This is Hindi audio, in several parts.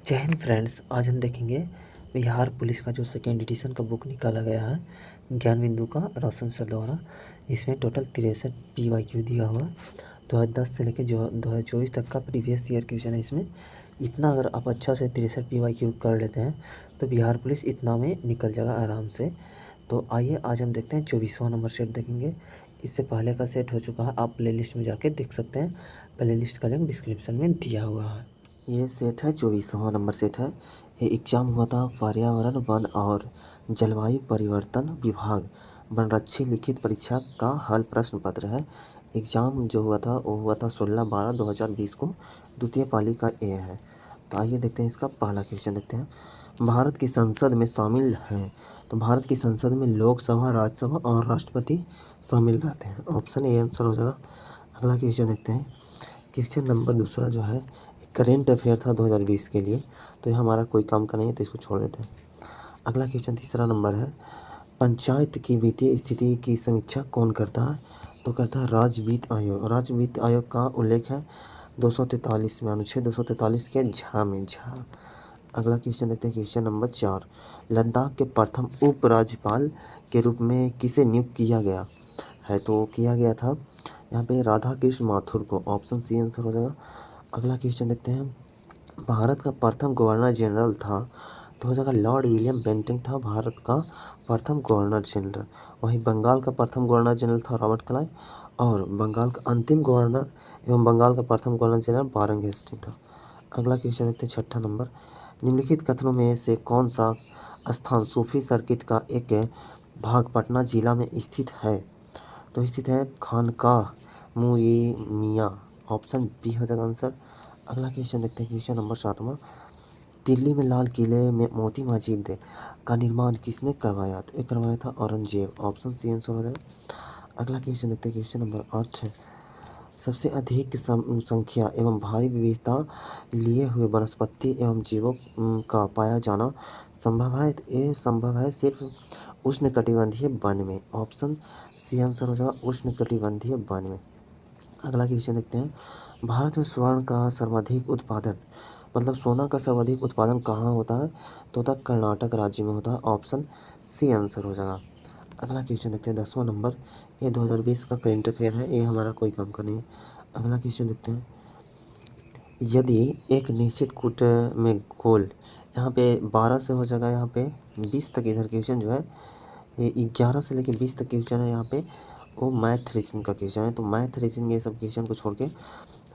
जय हिंद फ्रेंड्स। आज हम देखेंगे बिहार पुलिस का जो सेकेंड एडिशन का बुक निकाला गया है ज्ञान बिंदु का रोशन सर द्वारा। इसमें टोटल 63 PYQ दिया हुआ है। 2010 से लेकर जो 2024 तक का प्रीवियस ईयर क्वेश्चन है इसमें। इतना अगर आप अच्छा से 63 PYQ कर लेते हैं तो बिहार पुलिस इतना में निकल जाएगा आराम से। तो आइए आज हम देखते हैं 24वां नंबर सेट देखेंगे। इससे पहले का सेट हो चुका है, आप प्लेलिस्ट में जाके देख सकते हैं। प्लेलिस्ट का लिंक डिस्क्रिप्शन में दिया हुआ है। ये सेट है 24वां नंबर सेट है। ये एग्जाम हुआ था पर्यावरण वन और जलवायु परिवर्तन विभाग वनरक्षी लिखित परीक्षा का हल प्रश्न पत्र है। एग्ज़ाम जो हुआ था वो हुआ था 16/12/2020 को। द्वितीय पाली का ए है। तो आइए देखते हैं इसका पहला क्वेश्चन देखते हैं। भारत की संसद में शामिल हैं। तो भारत की संसद में लोकसभा, राज्यसभा और राष्ट्रपति शामिल रहते हैं। ऑप्शन ए आंसर हो जाएगा। अगला क्वेश्चन देखते हैं। क्वेश्चन नंबर दूसरा जो है करेंट अफेयर था 2020 के लिए, तो ये हमारा कोई काम का नहीं है, तो इसको छोड़ देते हैं। अगला क्वेश्चन तीसरा नंबर है पंचायत की वित्तीय स्थिति की समीक्षा कौन करता है? तो करता है राज्य वित्त आयोग। राज्य वित्त आयोग का उल्लेख है 243 में, अनुच्छेद 243 के झा में झा। अगला क्वेश्चन देखते हैं। क्वेश्चन नंबर 4 लद्दाख के प्रथम उपराज्यपाल के रूप में किसे नियुक्त किया गया है? तो किया गया था यहाँ पे राधा कृष्ण माथुर को। ऑप्शन सी आंसर हो जाएगा। अगला क्वेश्चन देखते हैं। भारत का प्रथम गवर्नर जनरल था, तो हो जाएगा लॉर्ड विलियम बेंटिंक था भारत का प्रथम गवर्नर जनरल। वहीं बंगाल का प्रथम गवर्नर जनरल था रॉबर्ट क्लाइव, और बंगाल का अंतिम गवर्नर एवं बंगाल का प्रथम गवर्नर जनरल बारंग हेस्टिंग था। अगला क्वेश्चन देखते हैं। छठा नंबर निम्नलिखित कथनों में से कौन सा स्थान सूफी सर्किट का एक भाग पटना जिला में स्थित है? तो स्थित है खानकाह मुइमिया। ऑप्शन बी हो जाएगा आंसर। अगला क्वेश्चन देखते हैं। क्वेश्चन नंबर 7वां दिल्ली में लाल किले में मोती मस्जिद का निर्माण किसने करवाया? तो ये करवाया था औरंगजेब। ऑप्शन सी आंसर हो जाएगा। अगला क्वेश्चन देखते हैं। क्वेश्चन नंबर 8 है सबसे अधिक संख्या एवं भारी विविधता लिए हुए वनस्पति एवं जीवों का पाया जाना संभव है? तो ये संभव है सिर्फ उष्णकटिबंधीय वन में। ऑप्शन सी आंसर हो जाएगा उष्णकटिबंधीय वन में। अगला क्वेश्चन देखते हैं। भारत में स्वर्ण का सर्वाधिक उत्पादन, मतलब सोना का सर्वाधिक उत्पादन कहाँ होता है? तो होता है कर्नाटक राज्य में होता है। ऑप्शन सी आंसर हो जाएगा। अगला क्वेश्चन देखते हैं। 10वां नंबर ये 2020 का करेंट अफेयर है, ये हमारा कोई काम का नहीं है। अगला क्वेश्चन देखते हैं। यदि एक निश्चित कूट में गोल यहाँ पे 12 से हो जाएगा, यहाँ पे 20 तक इधर क्वेश्चन जो है ये 11 से लेकर 20 तक क्वेश्चन है। यहाँ पे वो मैथ रीजनिंग का क्वेश्चन है, तो मैथ रीजनिंग ये सब क्वेश्चन को छोड़ के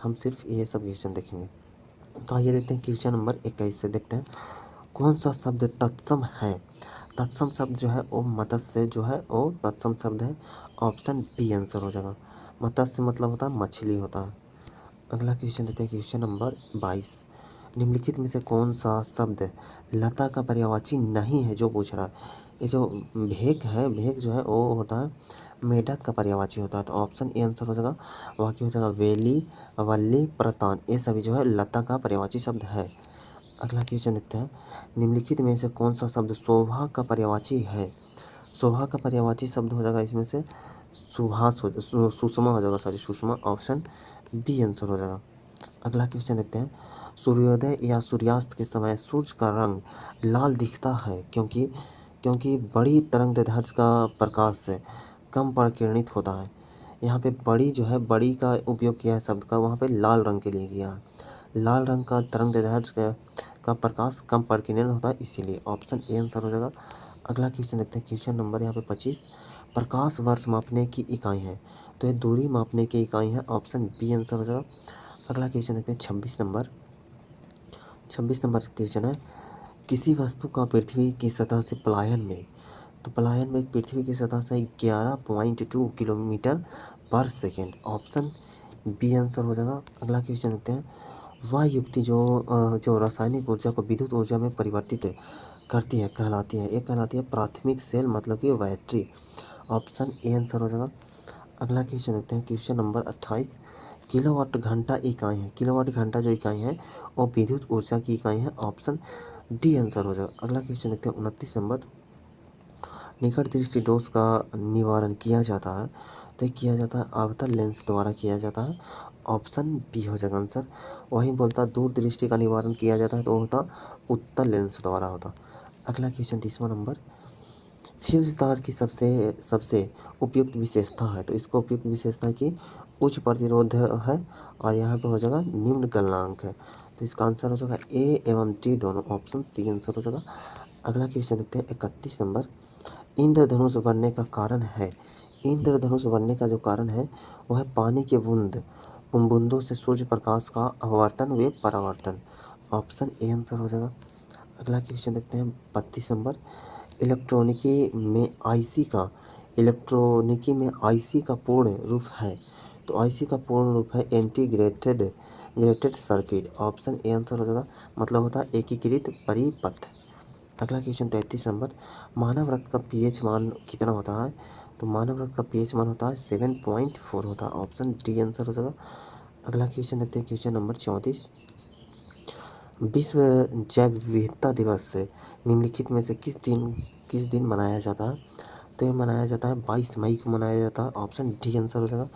हम सिर्फ ये सब क्वेश्चन देखेंगे। तो आइए देखते हैं। क्वेश्चन नंबर 21 से देखते हैं। कौन सा शब्द तत्सम है? तत्सम शब्द जो है वो मत्स्य जो है वो तत्सम शब्द है। ऑप्शन बी आंसर हो जाएगा। मत्स्य मतलब होता है मछली होता है। अगला क्वेश्चन देते हैं। क्वेश्चन नंबर 22 निम्नलिखित में से कौन सा शब्द लता का पर्यायवाची नहीं है? जो पूछ रहा है ये जो भेक है, भेक जो है वो होता है मेढक का पर्यायवाची होता है। तो ऑप्शन ए आंसर हो जाएगा। बाकी हो जाएगा वेली, वल्ली, प्रतान, ये सभी जो है लता का पर्यायवाची शब्द है। अगला क्वेश्चन देखते हैं। निम्नलिखित में से कौन सा शब्द शोभा का पर्यायवाची है? शोभा का पर्यायवाची शब्द हो जाएगा इसमें से सुभाष सुषमा हो जाएगा, sorry Sushma. Option B answer हो जाएगा। अगला क्वेश्चन देखते हैं। सूर्योदय या सूर्यास्त के समय सूर्य का रंग लाल दिखता है क्योंकि क्योंकि बड़ी तरंगदैर्ध्य का प्रकाश से कम परिकिरणित होता है। यहाँ पे बड़ी जो है, बड़ी का उपयोग किया है शब्द का, वहाँ पे लाल रंग के लिए किया है। लाल रंग का तरंगदैर्ध्य का प्रकाश कम परिकिरणित होता है, इसीलिए ऑप्शन ए आंसर हो जाएगा। अगला क्वेश्चन देखते हैं। क्वेश्चन नंबर यहाँ पे 25 प्रकाश वर्ष मापने की इकाई है, तो ये दूरी मापने की इकाई है। ऑप्शन बी आंसर हो जाएगा। अगला क्वेश्चन देखते हैं। 26 नंबर क्वेश्चन है किसी वस्तु का पृथ्वी की सतह से पलायन में, तो पलायन में पृथ्वी की सतह से 11.2 किलोमीटर पर सेकेंड। ऑप्शन बी आंसर हो जाएगा। अगला क्वेश्चन देखते हैं। वह युक्ति जो रासायनिक ऊर्जा को विद्युत ऊर्जा में परिवर्तित करती है कहलाती है, ये कहलाती है प्राथमिक सेल, मतलब कि बैटरी। ऑप्शन ए आंसर हो जाएगा। अगला क्वेश्चन देखते हैं। क्वेश्चन नंबर 28 किलोवाट घंटा इकाई है, किलोवाट घंटा जो इकाई है वो विद्युत ऊर्जा की इकाई है। ऑप्शन डी आंसर हो जाएगा। अगला क्वेश्चन देखते हैं। 29 नंबर निकट दृष्टि दोष का निवारण किया जाता है, तो किया जाता है अवतल लेंस द्वारा किया जाता है। ऑप्शन बी हो जाएगा आंसर। वहीं बोलता दूरदृष्टि का निवारण किया जाता है तो वो होता उत्तल लेंस द्वारा होता। अगला क्वेश्चन 30वां नंबर, फ्यूज तार की सबसे सबसे उपयुक्त विशेषता है, तो इसको उपयुक्त विशेषता है कि उच्च प्रतिरोध है और यहाँ पे हो जाएगा निम्न गलनांक है, तो इसका आंसर हो जाएगा ए एवं डी दोनों, ऑप्शन सी आंसर हो जाएगा। अगला क्वेश्चन देखते हैं 31 नंबर, इंद्रधनुष बनने का कारण है, इंद्रधनुष बनने का जो कारण है वो है पानी के बूंद, उन बूंदों से सूर्य प्रकाश का आवर्तन व परावर्तन, ऑप्शन ए आंसर हो जाएगा। अगला क्वेश्चन देखते हैं 32 नंबर, इलेक्ट्रॉनिकी में आईसी का पूर्ण रूप है, तो आईसी का पूर्ण रूप है integrated circuit, option A answer हो जाएगा, मतलब होता है एकीकृत परिपथ। अगला क्वेश्चन 33 नंबर, मानव रक्त का पीएच मान कितना होता है, तो मानव रक्त का पीएच मान होता है 7.4 होता है, ऑप्शन डी आंसर हो जाएगा। अगला क्वेश्चन देखते हैं क्वेश्चन नंबर 34, विश्व जैव विविधता दिवस निम्नलिखित में से किस दिन मनाया जाता है, तो ये मनाया जाता है 22 मई को मनाया जाता है, ऑप्शन डी आंसर हो जाएगा।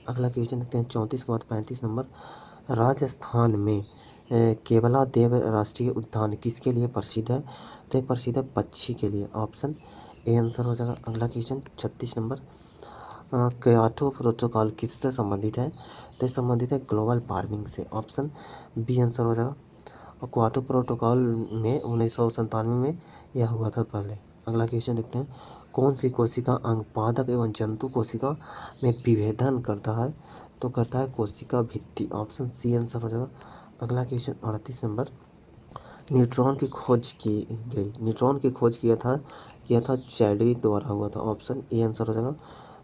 अगला क्वेश्चन देखते हैं 34 के बाद 35 नंबर, राजस्थान में केवला देव राष्ट्रीय उद्यान किसके लिए प्रसिद्ध है, तो ये प्रसिद्ध है पक्षी के लिए, ऑप्शन ए आंसर हो जाएगा। अगला क्वेश्चन 36 नंबर, क्योटो प्रोटोकॉल किससे संबंधित है, तो संबंधित है ग्लोबल वार्मिंग से, ऑप्शन बी आंसर हो जाएगा। और क्योटो प्रोटोकॉल में 1997 में यह हुआ था पहले। अगला क्वेश्चन देखते हैं, कौन सी कोशिका अंग पादप एवं जंतु कोशिका में विभेदन करता है, तो करता है कोशिका भित्ति, ऑप्शन सी आंसर हो जाएगा। अगला क्वेश्चन 38 नंबर, न्यूट्रॉन की खोज की गई, न्यूट्रॉन की खोज किया था चैडविक द्वारा हुआ था, ऑप्शन ए आंसर हो जाएगा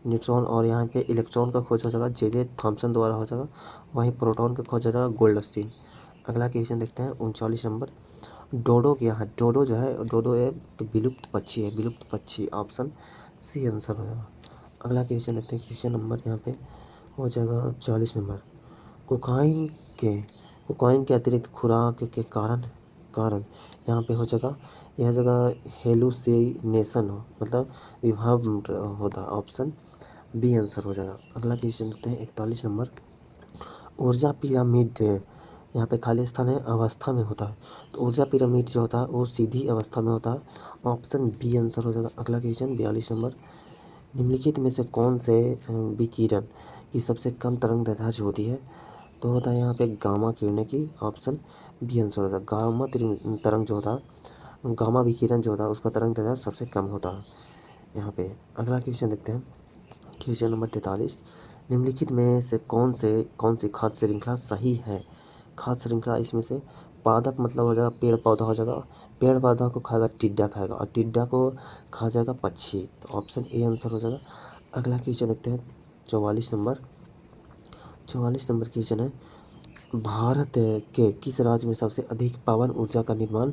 न्यूट्रॉन। और यहाँ पे इलेक्ट्रॉन का खोज हो जाएगा जे थॉम्सन द्वारा हो जाएगा, वहीं प्रोटॉन का खोज हो जाएगा गोल्डस्टीन। अगला क्वेश्चन देखते हैं 39 नंबर, डोडो क्या है, डोडो जो है डोडो एक विलुप्त पक्षी है, विलुप्त पक्षी, ऑप्शन सी आंसर हो जाएगा। अगला क्वेश्चन देखते हैं क्वेश्चन नंबर यहाँ पे हो जाएगा 40 नंबर, कोकाइन के अतिरिक्त खुराक के कारण यहाँ पे हो जाएगा, यह जगह हेलुसिनेशन हो, मतलब विभ्रम होता, ऑप्शन बी आंसर हो जाएगा। अगला क्वेश्चन देखते हैं 41 नंबर, ऊर्जा पिरामिड यहाँ पे खाली स्थान है अवस्था में होता है, तो ऊर्जा पिरामिड जो होता है वो सीधी अवस्था में होता है, ऑप्शन बी आंसर हो जाएगा। अगला क्वेश्चन 42 नंबर, निम्नलिखित में से कौन से विकिरण की सबसे कम तरंग दैर्ध्य होती है, तो होता है यहाँ पे गामा किरणें की, ऑप्शन बी आंसर होता है। गामा तरंग जो होता है, गामा विकिरण जो होता है उसका तरंग दैर्ध्य सबसे कम होता है यहाँ पे। अगला क्वेश्चन देखते हैं क्वेश्चन नंबर 43, निम्नलिखित में से कौन सी खाद्य श्रृंखला सही है, खाद्य श्रृंखला इसमें से पादप मतलब हो जाएगा पेड़ पौधा हो जाएगा, पेड़ पौधा को खाएगा टिड्डा खाएगा और टिड्डा को खा जाएगा पक्षी, तो ऑप्शन ए आंसर हो जाएगा। अगला क्वेश्चन देखते हैं 44 नंबर, 44 नंबर क्वेश्चन है, भारत के किस राज्य में सबसे अधिक पवन ऊर्जा का निर्माण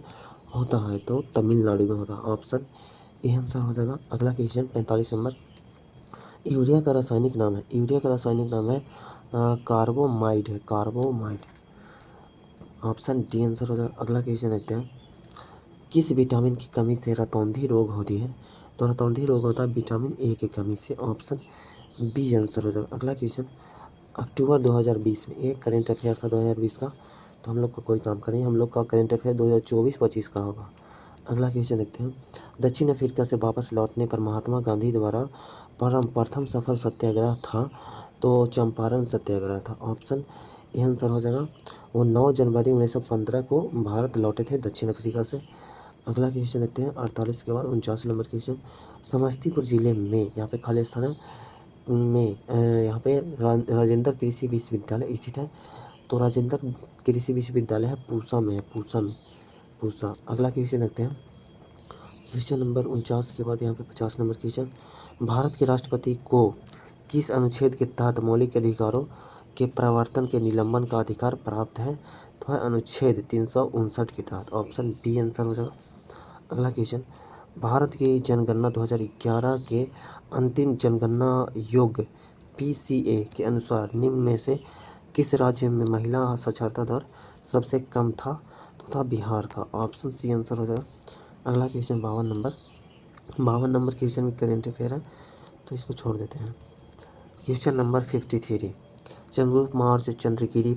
होता है, तो तमिलनाडु में होता है, ऑप्शन ए आंसर हो जाएगा। अगला क्वेश्चन 45 नंबर, यूरिया का रासायनिक नाम है, यूरिया का रासायनिक नाम है कार्बोमाइड है, कार्बोमाइड, ऑप्शन डी आंसर हो जाएगा। अगला क्वेश्चन देखते हैं, किस विटामिन की कमी से रतौंधी रोग होती है, तो रतौंधी रोग होता है विटामिन ए की कमी से, ऑप्शन बी आंसर हो जाएगा। अगला क्वेश्चन, अक्टूबर 2020 में एक करेंट अफेयर था 2020 का, तो हम लोग का कोई काम करें, हम लोग का करेंट अफेयर 2024-25 का होगा। अगला क्वेश्चन देखते हैं, दक्षिण अफ्रीका से वापस लौटने पर महात्मा गांधी द्वारा प्रथम सफल सत्याग्रह था, तो चंपारण सत्याग्रह था, ऑप्शन ए आंसर हो जाएगा। वो 9 जनवरी 1915 को भारत लौटे थे दक्षिण अफ्रीका से। अगला क्वेश्चन देखते हैं 48 के बाद 49 नंबर क्वेश्चन, समस्तीपुर जिले में यहाँ पे खाली स्थान है में यहाँ पे राजेंद्र कृषि विश्वविद्यालय स्थित है, तो राजेंद्र कृषि विश्वविद्यालय है पूसा में, पूसा। अगला क्वेश्चन देखते हैं क्वेश्चन नंबर 49 के बाद यहाँ पे 50 नंबर क्वेश्चन, भारत के राष्ट्रपति को किस अनुच्छेद के तहत मौलिक अधिकारों के प्रवर्तन के निलंबन का अधिकार प्राप्त है, तो है अनुच्छेद 359 के तहत, ऑप्शन बी आंसर हो जाएगा। अगला क्वेश्चन, भारत की जनगणना 2011 के अंतिम जनगणना योग PCA के अनुसार निम्न में से किस राज्य में महिला साक्षरता दर सबसे कम था, तो था बिहार का, ऑप्शन सी आंसर हो जाएगा। अगला क्वेश्चन 52 नंबर क्वेश्चन में करेंट अफेयर है, तो इसको छोड़ देते हैं। क्वेश्चन नंबर 53, चंद्रगुप्त मौर्य चंद्रगिरी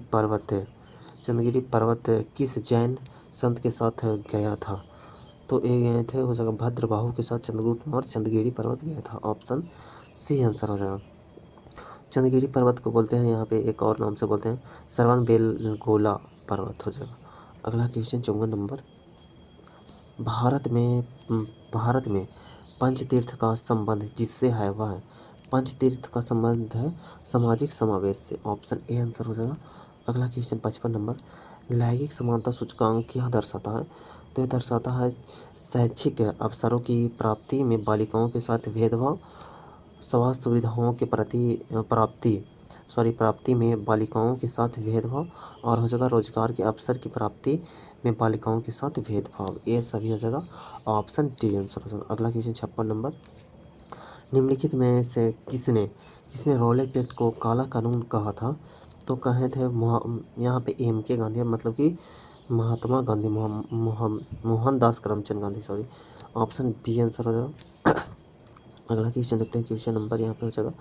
पर्वत किस जैन संत के साथ गया था? तो ये गए थे हो जाएगा भद्रबाहु के साथ चंद्रगुप्त मौर्य चंद्रगिरी पर्वत गया था। ऑप्शन सी आंसर हो जाएगा। चंद्रगिरी पर्वत को बोलते हैं यहाँ पे एक और नाम से बोलते हैं श्रवण बेलगोला पर्वत हो जाएगा। अगला क्वेश्चन 54 नंबर। भारत में पंचतीर्थ का संबंध जिससे है वह है। पंचतीर्थ का संबंध है सामाजिक समावेश से। ऑप्शन ए आंसर हो जाएगा। अगला क्वेश्चन 55 नंबर। लैंगिक समानता सूचकांक क्या दर्शाता है? तो यह दर्शाता है शैक्षिक अवसरों की प्राप्ति में बालिकाओं के साथ भेदभाव, स्वास्थ्य सुविधाओं के प्राप्ति में बालिकाओं के साथ भेदभाव, और हो जाएगा रोजगार के अवसर की प्राप्ति में बालिकाओं के साथ भेदभाव। ये सभी हो जाएगा ऑप्शन डी आंसर हो जाएगा। अगला क्वेश्चन 56 नंबर। निम्नलिखित में से किसने रॉलेट एक्ट को काला कानून कहा था? तो कहे थे यहाँ पे MK गांधी, मतलब कि Mahatma Gandhi, Mohandas Karamchand Gandhi, sorry. Option B answer हो जाएगा। अगला क्वेश्चन देखते हैं। क्वेश्चन नंबर यहाँ पे हो जाएगा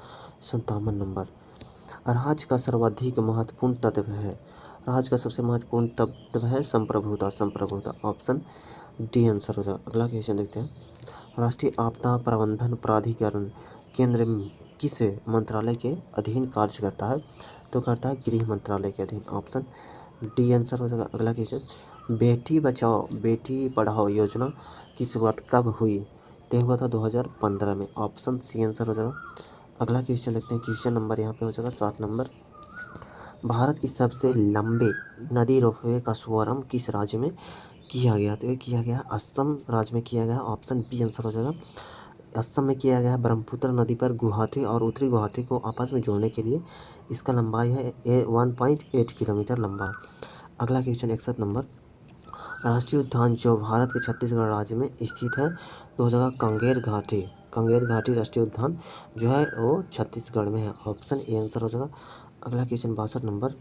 57 नंबर। राज्य का सर्वाधिक महत्वपूर्ण तत्व है। राज्य का सबसे महत्वपूर्ण तत्व है संप्रभुता। ऑप्शन डी आंसर हो जाएगा। अगला क्वेश्चन देखते हैं। राष्ट्रीय आपदा प्रबंधन प्राधिकरण केंद्र किस मंत्रालय के अधीन कार्य करता है? तो करता है गृह मंत्रालय के अधीन। ऑप्शन डी आंसर हो जाएगा। अगला क्वेश्चन। बेटी बचाओ बेटी पढ़ाओ योजना की शुरुआत कब हुई? तो हुआ था 2015 में। ऑप्शन सी आंसर हो जाएगा। अगला क्वेश्चन देखते हैं। क्वेश्चन नंबर यहाँ पे हो जाएगा 7 नंबर। भारत की सबसे लंबे नदी रोपवे का शुभारंभ किस राज्य में किया गया? तो ये किया गया असम राज्य में किया गया। ऑप्शन बी आंसर हो जाएगा। असम में किया गया ब्रह्मपुत्र नदी पर गुवाहाटी और उत्तरी गुवाहाटी को आपस में जोड़ने के लिए। इसका लंबाई है 1.8 किलोमीटर लंबा। अगला क्वेश्चन 61 नंबर। राष्ट्रीय उद्यान जो भारत के छत्तीसगढ़ राज्य में स्थित है, तो हो जाएगा कांगेर घाटी राष्ट्रीय उद्यान जो है वो छत्तीसगढ़ में है। ऑप्शन ए आंसर हो जाएगा। अगला क्वेश्चन 62 नंबर।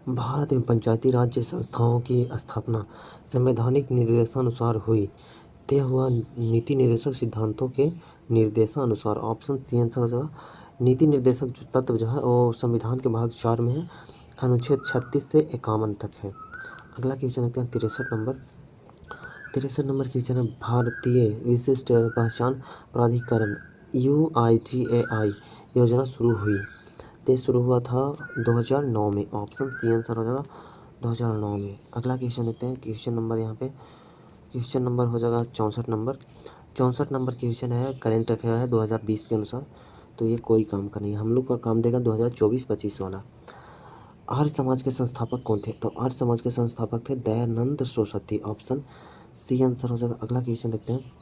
भारत में पंचायती राज संस्थाओं की स्थापना संवैधानिक निर्देशानुसार हुई। तय हुआ नीति निर्देशक सिद्धांतों के निर्देशानुसार। ऑप्शन सी आंसर हो जाएगा। नीति निर्देशक जो तत्व जो है वो संविधान के भाग 4 में है, अनुच्छेद 36 से 51 तक है। अगला क्वेश्चन देखते हैं 63 नंबर। 63 नंबर क्वेश्चन है भारतीय विशिष्ट पहचान प्राधिकरण UIDAI योजना शुरू हुई। तो शुरू हुआ था 2009 में। ऑप्शन सी आंसर हो जाएगा 2009 में। अगला क्वेश्चन देखते हैं। क्वेश्चन नंबर यहाँ पे क्वेश्चन नंबर हो जाएगा 64 नंबर। 64 नंबर क्वेश्चन है करेंट अफेयर है 2020 के अनुसार। तो ये कोई काम का नहीं है, हम लोग का काम देगा 2024-25 वाला। आर्य समाज के संस्थापक कौन थे? तो आर्य समाज के संस्थापक थे Dayanand Saraswati. Option C answer हो जाएगा। अगला क्वेश्चन देखते हैं।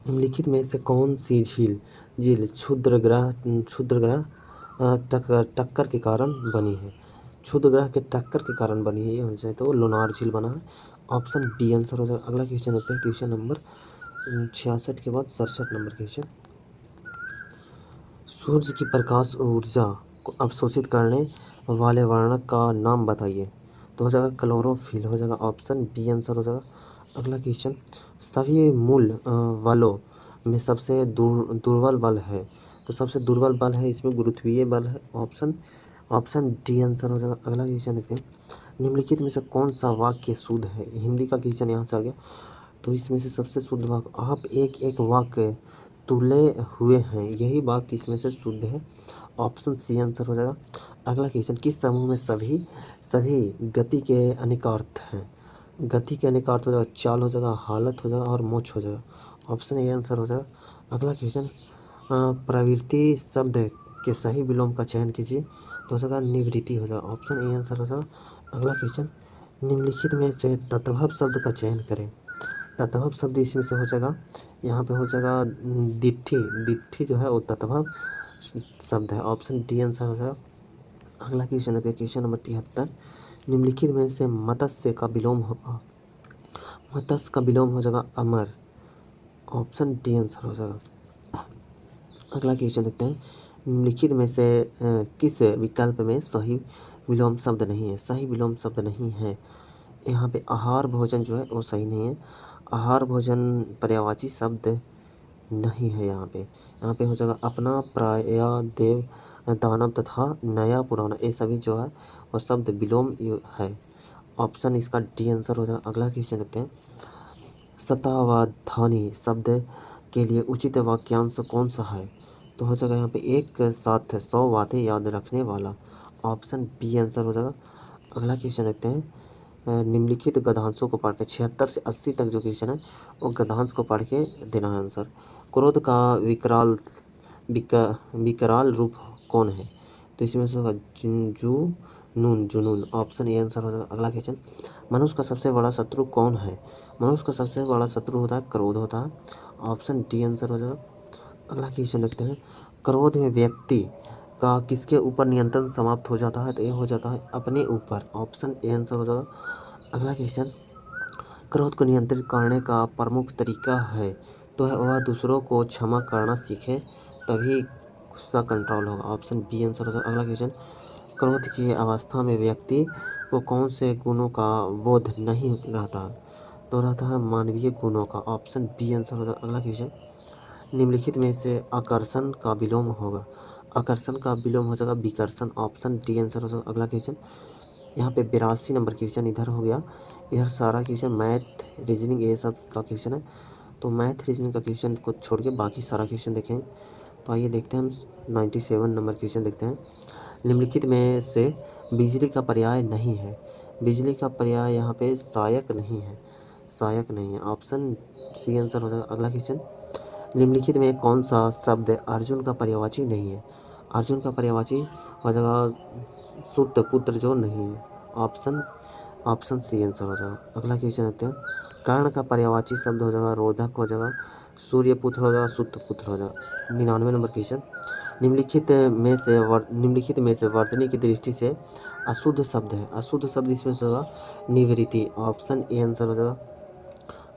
निम्नलिखित में से कौन सी झील क्षुद्रग्रह टक्कर के कारण बनी है? क्षुद्रग्रह के टक्कर के कारण बनी है, ये होना चाहिए, तो लोनार झील बना है। ऑप्शन बी आंसर हो जाएगा। अगला क्वेश्चन देखते हैं। क्वेश्चन नंबर 66 के बाद 67 नंबर क्वेश्चन। सूर्य की प्रकाश ऊर्जा को अवशोषित करने वाले वर्णक का नाम बताइए। तो हो जाएगा क्लोरोफिल हो जाएगा। ऑप्शन बी आंसर हो जाएगा। अगला क्वेश्चन। सभी मूल बलों में सबसे दुर्बल बल है, तो सबसे दुर्बल बल है इसमें गुरुत्वीय बल है। ऑप्शन डी आंसर हो जाएगा। अगला क्वेश्चन देखते हैं। निम्नलिखित में से कौन सा वाक्य शुद्ध है? हिंदी का क्वेश्चन यहाँ से आ गया। तो इसमें से सबसे शुद्ध वाक्य, आप एक एक वाक्य तुले हुए हैं, यही वाक्य इसमें से शुद्ध है। ऑप्शन सी आंसर हो जाएगा। अगला क्वेश्चन। किस समूह में सभी गति के अनेक अर्थ हैं? गति के अनेक अर्थ हो जाएगा चाल हो जाएगा, हालत हो जाएगा और मोक्ष हो जाएगा। ऑप्शन ए आंसर हो जाएगा। अगला क्वेश्चन। प्रवृत्ति शब्द के सही विलोम का चयन कीजिए। तो हो जाएगा निवृत्ति हो जाएगा। ऑप्शन ए आंसर हो जाएगा। अगला क्वेश्चन। निम्नलिखित में से तत्भव शब्द का चयन करें। तत्भव शब्द इसमें से हो जाएगा, यहाँ पे हो जाएगा दिट्ठी जो है वो तत्भव शब्द है। ऑप्शन डी आंसर हो जाएगा। अगला क्वेश्चन है क्वेश्चन नंबर 73। निम्नलिखित में से मत्स्य का विलोम हो जाएगा अमर। ऑप्शन डी आंसर हो जाएगा। अगला क्वेश्चन देखते हैं। निम्नलिखित में से किस विकल्प में सही विलोम शब्द नहीं है? सही विलोम शब्द नहीं है यहाँ पे आहार भोजन जो है वो सही नहीं है। आहार भोजन पर्यायवाची शब्द नहीं है यहाँ पे हो जाएगा अपना, प्राय, देव, दानव तथा नया पुराना ये सभी जो है वो शब्द विलोम है। ऑप्शन इसका डी आंसर हो जाएगा। अगला क्वेश्चन देखते हैं, शतावधानी शब्द के लिए उचित वाक्यांश कौन सा है? तो हो जाएगा यहाँ पे एक साथ 100 बातें याद रखने वाला। ऑप्शन बी आंसर हो जाएगा। अगला क्वेश्चन देखते हैं, निम्नलिखित गद्यांशों को पढ़ के 76 से 80 तक जो क्वेश्चन है वो गद्यांश को पढ़ के देना है आंसर। क्रोध का विकराल रूप कौन है? तो इसमें से होगा जुनून। ऑप्शन ए आंसर हो जाएगा। अगला क्वेश्चन, मनुष्य का सबसे बड़ा शत्रु कौन है? मनुष्य का सबसे बड़ा शत्रु होता है क्रोध होता है। ऑप्शन डी आंसर हो जाएगा। अगला क्वेश्चन देखते हैं, क्रोध में व्यक्ति का किसके ऊपर नियंत्रण समाप्त हो जाता है? तो ये हो जाता है अपने ऊपर। ऑप्शन ए आंसर हो जाएगा। अगला क्वेश्चन, क्रोध को नियंत्रित करने का प्रमुख तरीका है तो वह दूसरों को क्षमा करना सीखे तभी गुस्सा कंट्रोल होगा। ऑप्शन बी आंसर हो जाएगा। अगला क्वेश्चन, क्रोध की अवस्था में व्यक्ति को कौन से गुणों का बोध नहीं रहता? तो रहता है मानवीय गुणों का। ऑप्शन बी आंसर हो जाएगा। अगला क्वेश्चन, निम्नलिखित में से आकर्षण का विलोम होगा? आकर्षण का विलोम हो जाएगा विकर्षण। ऑप्शन डी आंसर हो जाएगा। अगला क्वेश्चन, यहाँ पे 82 नंबर क्वेश्चन इधर हो गया, इधर सारा क्वेश्चन मैथ रीजनिंग ये सब का क्वेश्चन है। तो मैथ रीजनिंग का क्वेश्चन को छोड़ के बाकी सारा क्वेश्चन देखें। तो आइए देखते हैं हम 97 नंबर क्वेश्चन देखते हैं, निम्नलिखित में से बिजली का पर्याय नहीं है? बिजली का पर्याय यहाँ पे सहायक नहीं है, सहायक नहीं है। ऑप्शन सी आंसर हो जाएगा। अगला क्वेश्चन, निम्नलिखित में कौन सा शब्द अर्जुन का पर्यायवाची नहीं है? अर्जुन का पर्यायवाची हो जाएगा सुत पुत्र जो नहीं है। ऑप्शन सी आंसर हो जाएगा। अगला क्वेश्चन देखते हैं, कर्ण का पर्यायवाची शब्द हो जाएगा रोधक हो जाएगा, सूर्यपुत्र हो जाएगा, सुत पुत्र हो जाएगा। 99 नंबर क्वेश्चन, निम्नलिखित में से वर्तनी की दृष्टि से अशुद्ध शब्द है? अशुद्ध शब्द इसमें से होगा निवृत्ति। ऑप्शन ए आंसर हो जाएगा।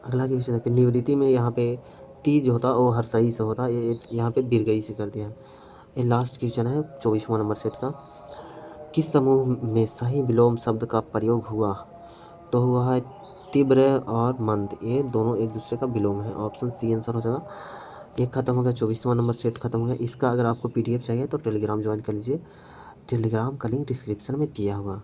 अगला क्वेश्चन देखते हैं, निवृत्ति में यहाँ पे ती जो होता है वो हर सही से होता है, ये यहाँ पे दीर्घई से कर दिया है। ये लास्ट क्वेश्चन है 24वां नंबर सेट का, किस समूह में सही विलोम शब्द का प्रयोग हुआ? तो हुआ है तीव्र और मंद, ये दोनों एक दूसरे का विलोम है। ऑप्शन सी आंसर हो जाएगा। ये खत्म हो गया, 24वां नंबर सेट खत्म हो गया। इसका अगर आपको PDF चाहिए तो टेलीग्राम ज्वाइन कर लीजिए, टेलीग्राम का लिंक डिस्क्रिप्शन में दिया हुआ।